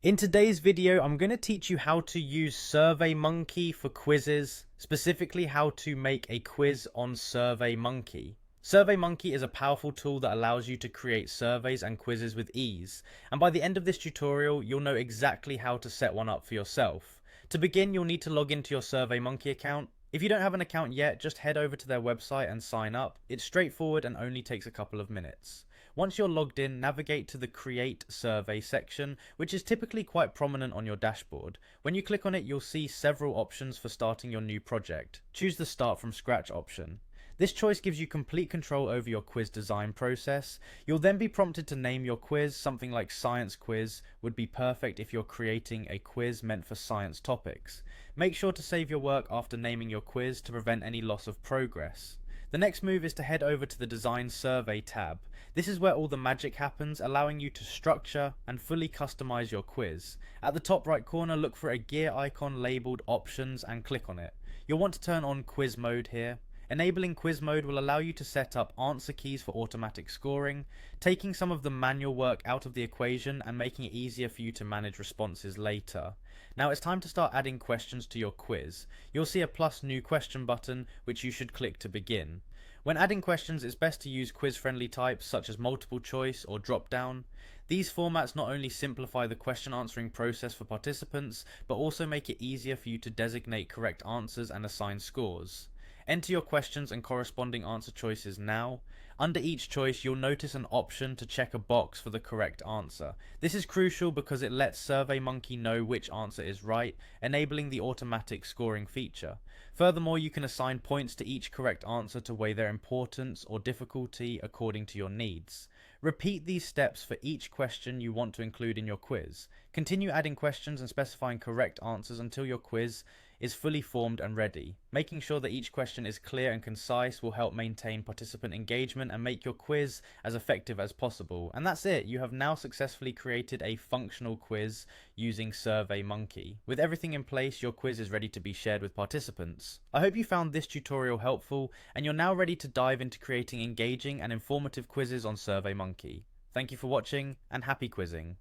In today's video, I'm going to teach you how to use SurveyMonkey for quizzes, specifically how to make a quiz on SurveyMonkey. SurveyMonkey is a powerful tool that allows you to create surveys and quizzes with ease, and by the end of this tutorial, you'll know exactly how to set one up for yourself. To begin, you'll need to log into your SurveyMonkey account. If you don't have an account yet, just head over to their website and sign up. It's straightforward and only takes a couple of minutes. Once you're logged in, navigate to the Create Survey section, which is typically quite prominent on your dashboard. When you click on it, you'll see several options for starting your new project. Choose the Start from Scratch option. This choice gives you complete control over your quiz design process. You'll then be prompted to name your quiz. Something like Science Quiz would be perfect if you're creating a quiz meant for science topics. Make sure to save your work after naming your quiz to prevent any loss of progress. The next move is to head over to the Design Survey tab. This is where all the magic happens, allowing you to structure and fully customize your quiz. At the top right corner, look for a gear icon labeled Options and click on it. You'll want to turn on Quiz Mode here. Enabling quiz mode will allow you to set up answer keys for automatic scoring, taking some of the manual work out of the equation and making it easier for you to manage responses later. Now it's time to start adding questions to your quiz. You'll see a plus new question button, which you should click to begin. When adding questions, it's best to use quiz-friendly types such as multiple choice or drop-down. These formats not only simplify the question answering process for participants, but also make it easier for you to designate correct answers and assign scores. Enter your questions and corresponding answer choices now. Under each choice, you'll notice an option to check a box for the correct answer. This is crucial because it lets SurveyMonkey know which answer is right, enabling the automatic scoring feature. Furthermore, you can assign points to each correct answer to weigh their importance or difficulty according to your needs. Repeat these steps for each question you want to include in your quiz. Continue adding questions and specifying correct answers until your quiz is fully formed and ready. Making sure that each question is clear and concise will help maintain participant engagement and make your quiz as effective as possible. And that's it, you have now successfully created a functional quiz using SurveyMonkey. With everything in place, your quiz is ready to be shared with participants. I hope you found this tutorial helpful and you're now ready to dive into creating engaging and informative quizzes on SurveyMonkey. Thank you for watching and happy quizzing.